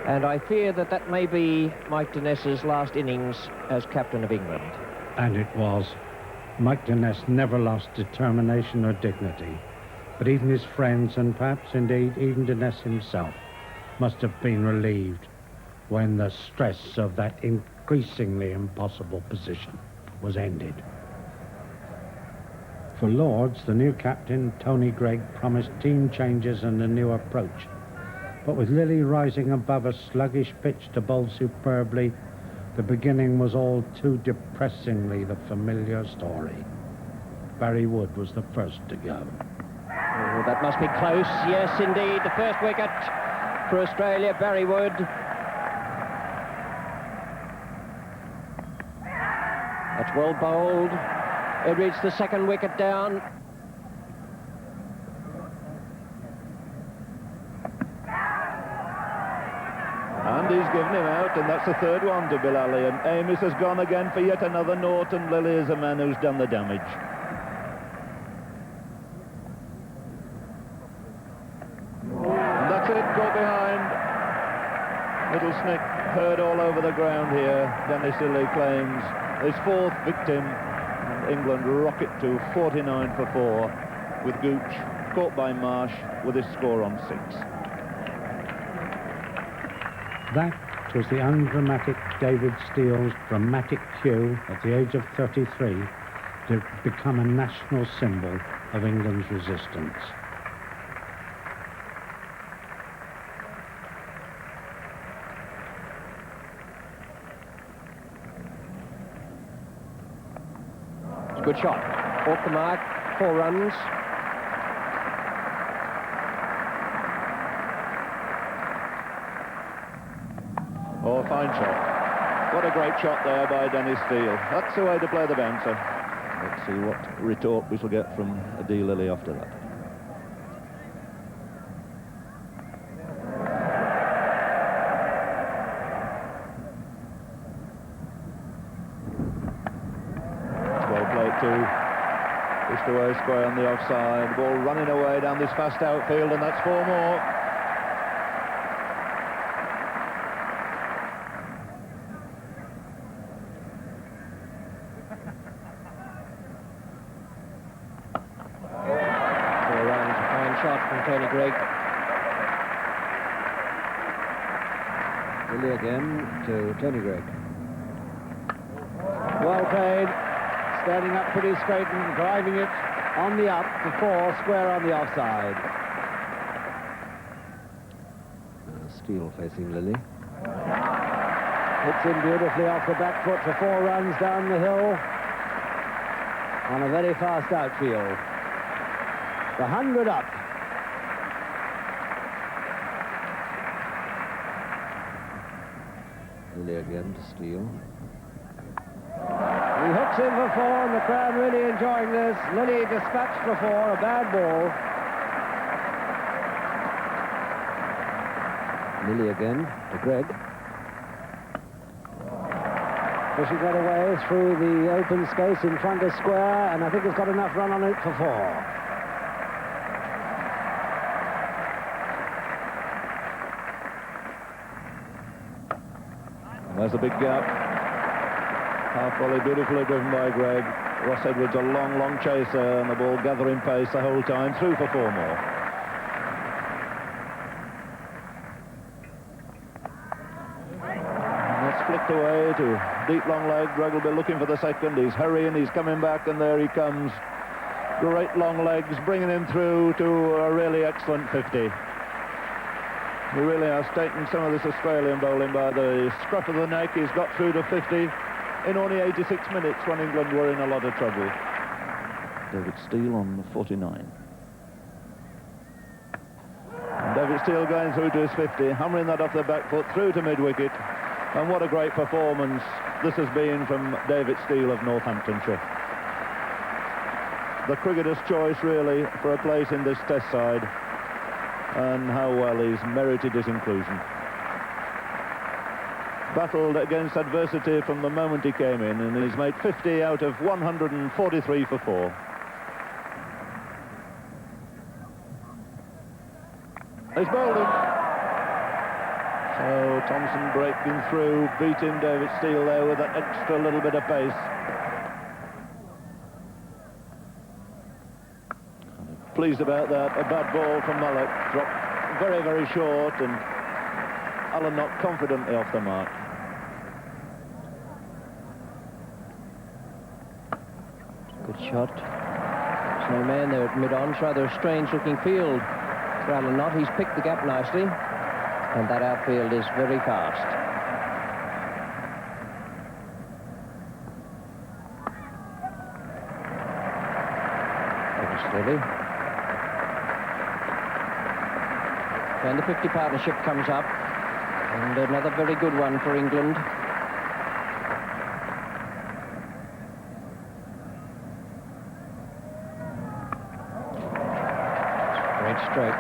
And I fear that that may be Mike Dennis's last innings as captain of England. And it was. Mike Dennis never lost determination or dignity. But even his friends, and perhaps indeed even Dennis himself, must have been relieved when the stress of that increasingly impossible position was ended. For Lords, the new captain, Tony Greig, promised team changes and a new approach. But with Lilly rising above a sluggish pitch to bowl superbly, the beginning was all too depressingly the familiar story. Barry Wood was the first to go. Oh, that must be close. Yes, indeed. The first wicket for Australia, Barry Wood. That's well bowled. It reached the second wicket down. And he's given him out, and that's the third one to Bill Ali. And Amos has gone again for yet another naught, and Lilly is the man who's done the damage. And that's it, got behind. Little Snick heard all over the ground here. Dennis Lilly claims his fourth victim. And England rocket to 49 for 4 with Gooch caught by Marsh with his score on 6. That was the undramatic David Steele's dramatic cue at the age of 33 to become a national symbol of England's resistance. It's a good shot. Off the mark, 4 runs. Oh, a fine shot. What a great shot there by Dennis Steele. That's the way to play the bouncer. Let's see what retort we shall get from D. Lilly after that. Well played too. Pushed away square on the offside. Ball running away down this fast outfield, and that's 4 more. Tony Greig. Lilly again to Tony Greig. Well played. Standing up pretty straight and driving it on the up to 4, square on the offside. Steele facing Lilly. Hits him beautifully off the back foot for 4 runs down the hill on a very fast outfield. The 100 up. Lilly again to Steele. He hooks in for 4, and the crowd really enjoying this. Lilly dispatched for 4, a bad ball. Lilly again to Greig. Pushing that away through the open space in front of square, and I think it's got enough run on it for 4. There's a big gap. Half volley beautifully driven by Greig. Ross Edwards a long chaser, and the ball gathering pace the whole time, through for 4 more. And that's flicked away to deep long leg. Greig will be looking for the second. He's hurrying, he's coming back, and there he comes. Great long legs, bringing him through to a really excellent 50. He really has taken some of this Australian bowling by the scruff of the neck. He's got through to 50 in only 86 minutes when England were in a lot of trouble. David Steele on the 49. And David Steele going through to his 50, hammering that off the back foot through to mid-wicket. And what a great performance this has been from David Steele of Northamptonshire. The cricketer's choice, really, for a place in this Test side. And how well he's merited his inclusion. Battled against adversity from the moment he came in, and he's made 50 out of 143 for 4. He's bowled him. So Thompson breaking through, beating David Steele there with that extra little bit of pace. Pleased about that. A bad ball from Mullock, dropped very, very short, and Allen not confidently off the mark. Good shot. There's no man there at mid-on. It's rather a strange-looking field for Allen Knott. He's picked the gap nicely, and that outfield is very fast. Very steady. And the 50 partnership comes up, and another very good one for England. Great stroke.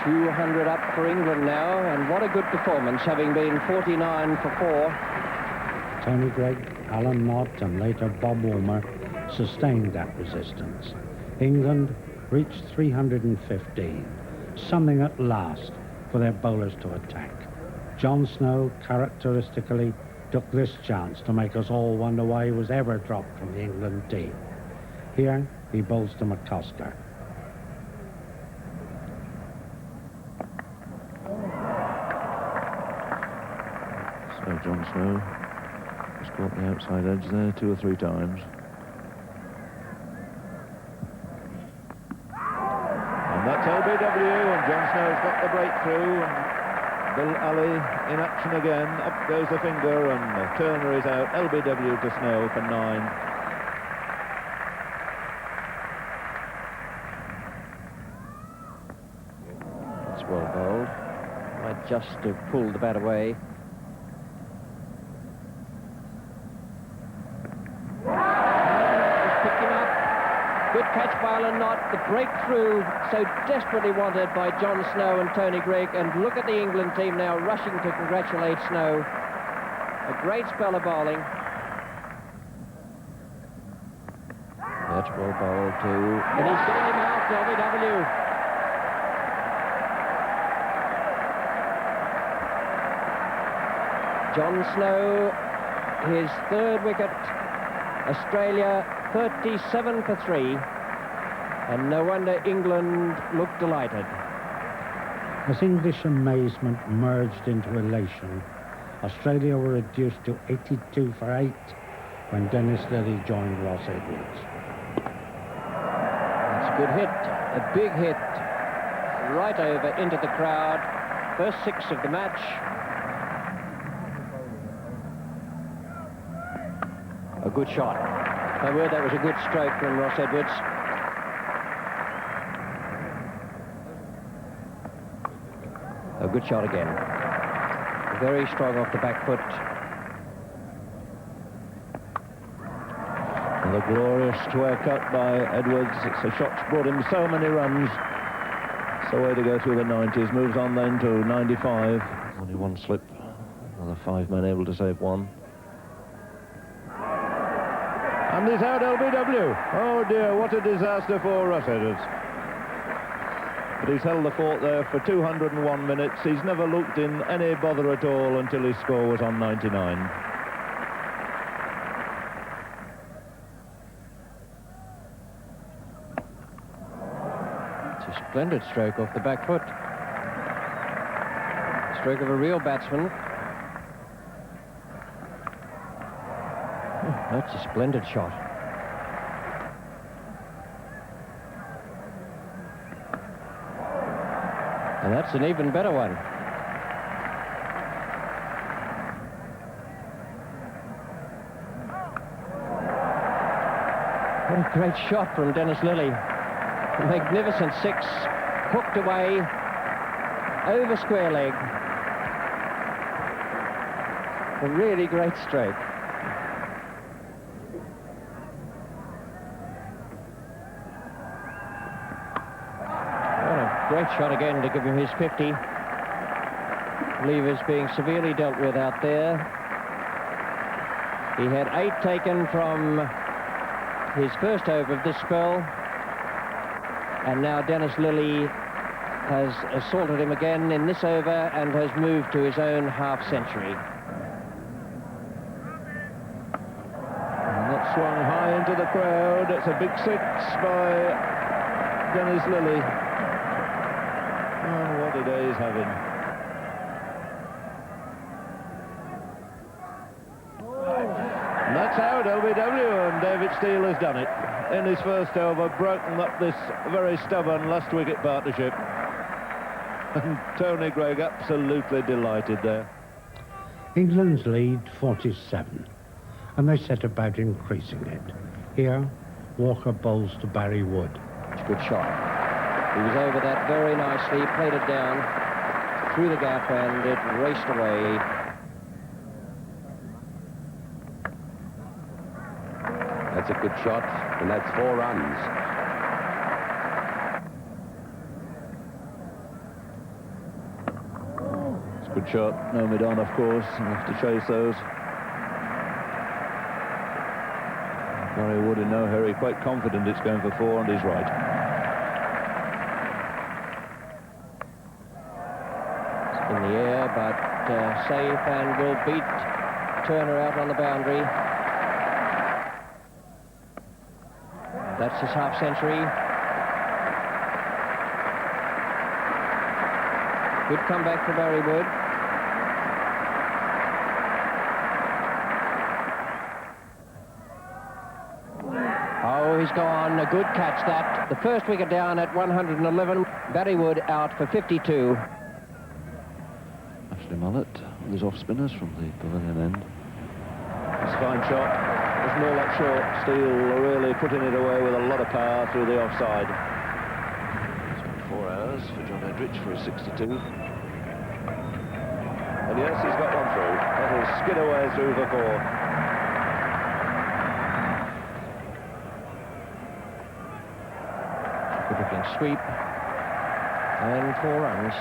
200 up for England now, and what a good performance, having been 49 for 4. Tony Gregg, Allen Knott, and later Bob Woolmer sustained that resistance. England reached 315, something at last for their bowlers to attack. John Snow characteristically took this chance to make us all wonder why he was ever dropped from the England team. Here he bowls to McCusker. So John Snow has caught the outside edge there 2 or 3 times. And that's LBW, and John Snow's got the breakthrough, and Bill Alley in action again. Up goes the finger, and Turner is out. LBW to Snow for 9. That's well bowled. Might just have pulled the bat away. Just picked him up. Good catch by Allen Knott. The breakthrough so desperately wanted by John Snow and Tony Gregg. And look at the England team now rushing to congratulate Snow. A great spell of bowling. That's well bowled too. And he's getting him out, LBW. John Snow, his 3rd wicket. Australia 37 for 3. And no wonder England looked delighted. As English amazement merged into elation, Australia were reduced to 82 for 8 when Dennis Lillee joined Ross Edwards. That's a good hit, a big hit, right over into the crowd. First 6 of the match. A good shot. My word, that was a good stroke from Ross Edwards. A good shot again. Very strong off the back foot. And the glorious square cut by Edwards. It's a shot that's brought him so many runs. So way to go through the 90s. Moves on then to 95. Only 1 slip. Another 5 men able to save 1. And he's out, LBW. Oh dear, what a disaster for Ross Edwards. But he's held the fort there for 201 minutes. He's never looked in any bother at all until his score was on 99. It's a splendid stroke off the back foot. Stroke of a real batsman. That's a splendid shot. And that's an even better one. What a great shot from Dennis Lillee. A magnificent 6, hooked away, over square leg. A really great stroke. Great shot again to give him his 50. Levers being severely dealt with out there. He had 8 taken from his first over of this spell. And now Dennis Lillee has assaulted him again in this over and has moved to his own half-century. And that swung high into the crowd. It's a big 6 by Dennis Lilly. Oh, what a day he's having. And that's out, LBW, and David Steele has done it. In his first over, broken up this very stubborn last wicket partnership. And Tony Greig absolutely delighted there. England's lead 47, and they set about increasing it. Here, Walker bowls to Barry Wood. Good shot. He was over that very nicely, played it down through the gap, and it raced away. That's a good shot, and that's 4 runs. It's a good shot. No mid on, of course. We'll have to chase those. Barry Wood in no hurry, quite confident it's going for 4, and he's right. It's in the air, but safe, and will beat Turner out on the boundary. That's his half-century. Good comeback for Barry Wood. Oh, he's gone. A good catch, that. The first wicket down at 111. Barry Wood out for 52. Ashley Mullet with his off-spinners from the pavilion end. It's a fine shot. Isn't all that short. Steele really putting it away with a lot of power through the offside. It's been 4 hours for John Edrich for a 62. And yes, he's got one through. That'll skid away through for 4. Good looking sweep. And 4 runs.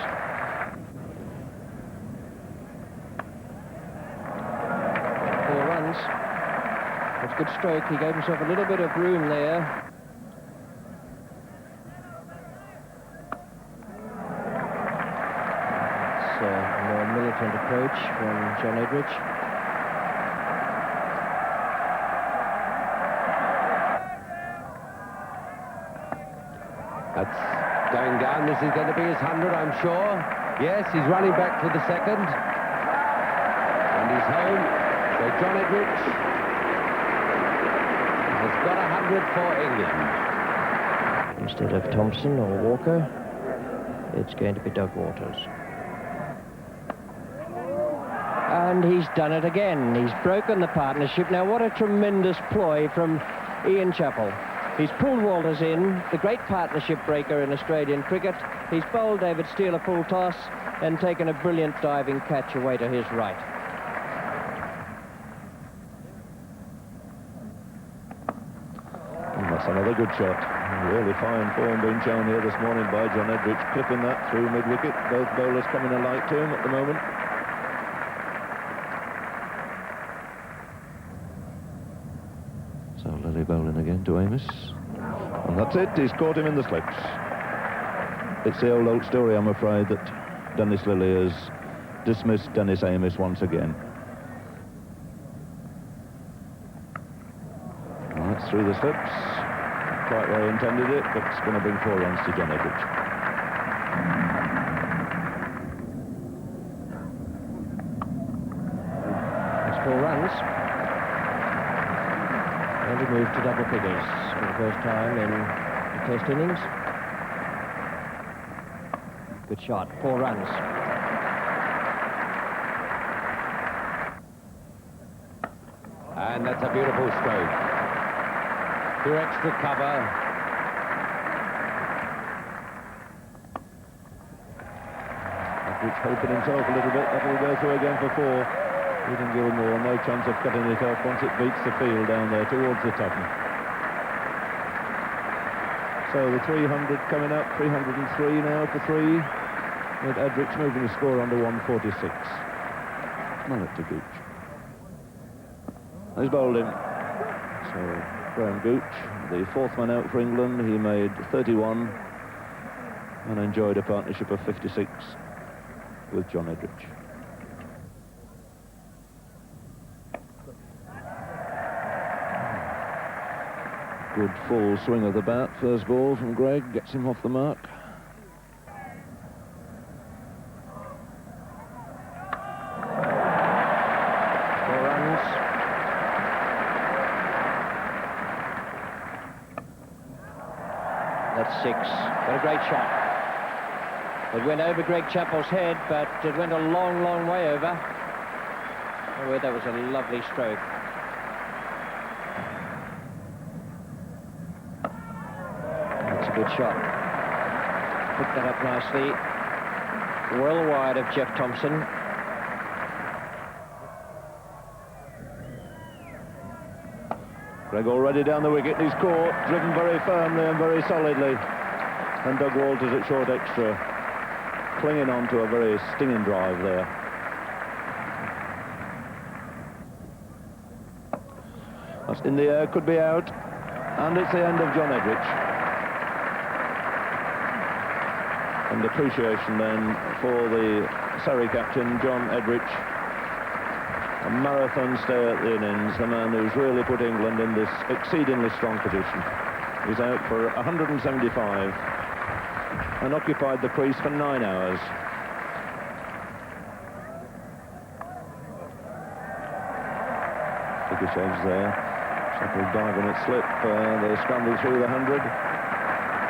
That's a good stroke. He gave himself a little bit of room there. It's a more militant approach from John Edrich. That's going down. This is going to be his 100, I'm sure. Yes, he's running back for the second. And he's home. So John Edrich has got 100 for England. Instead of Thompson or Walker, it's going to be Doug Waters. And he's done it again. He's broken the partnership. Now, what a tremendous ploy from Ian Chappell. He's pulled Walters in, the great partnership breaker in Australian cricket. He's bowled David Steele a full toss and taken a brilliant diving catch away to his right. And that's another good shot. Really fine form being shown here this morning by John Edrich, clipping that through mid-wicket. Both bowlers coming alike to him at the moment. So Lilly bowling again to Amos. And that's it, he's caught him in the slips. It's the old story, I'm afraid, that Dennis Lilly has dismissed Dennis Amos once again. Well, that's through the slips. Quite where he intended it, but it's going to bring 4 runs to John Edrich. That's 4 runs. And he moved to double figures for the first time in the Test innings. Good shot, 4 runs. And that's a beautiful stroke. Through extra cover. Edrich helping himself a little bit. That will go through again for 4. Eden Gilmore, no chance of cutting it off once it beats the field down there towards the top. So the 300 coming up, 303 now for 3. With Edrich moving the score under 146. Mullet to Gooch. He's bowled him. So Graham Gooch, the 4th man out for England, he made 31. and enjoyed a partnership of 56 with John Edrich. Good full swing of the bat. First ball from Gregg gets him off the mark. That's 6. What a great shot. It went over Greg Chappell's head, but it went a long, long way over. Oh, that was a lovely stroke. That's a good shot. Picked that up nicely. Well wide of Jeff Thompson. Gregg already down the wicket. He's caught, driven very firmly and very solidly. And Doug Walters at short extra, clinging on to a very stinging drive there. That's in the air, could be out. And it's the end of John Edrich. And appreciation then for the Surrey captain, John Edrich. A marathon stay at the innings, the man who's really put England in this exceedingly strong position. He's out for 175 and occupied the crease for 9 hours. Took his edge there. Sheffield diving at slip. They scrambled through the 100.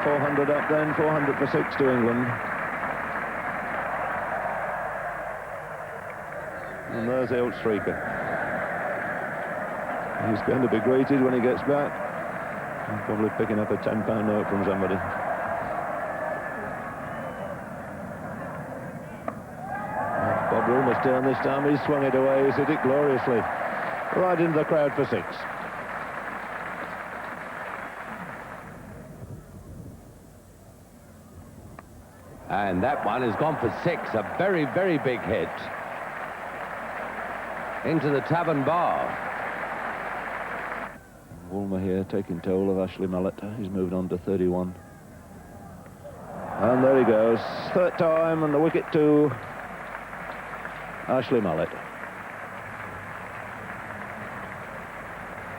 400 up then, 400 for 6 to England. And there's the old streaker. He's going to be greeted when he gets back. He's probably picking up a £10 note from somebody. Bob Rule must turn this time. He's swung it away. He's hit it gloriously. Right into the crowd for 6. And that one has gone for 6. A very, very big hit. Into the tavern bar. Woolmer here taking toll of Ashley Mallet. He's moved on to 31. And there he goes. 3rd time and the wicket to Ashley Mallet.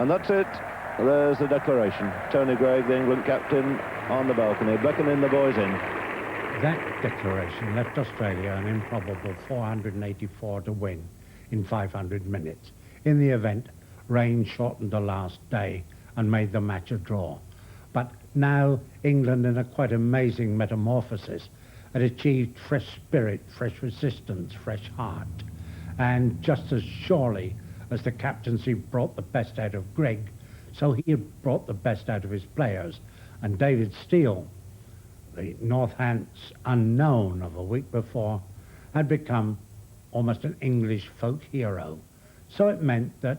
And that's it. There's the declaration. Tony Gregg, the England captain, on the balcony, beckoning the boys in. That declaration left Australia an improbable 484 to win in 500 minutes. In the event, rain shortened the last day and made the match a draw. But now England, in a quite amazing metamorphosis, had achieved fresh spirit, fresh resistance, fresh heart. And just as surely as the captaincy brought the best out of Gregg, so he had brought the best out of his players. And David Steele, the Northants unknown of a week before, had become almost an English folk hero. So it meant that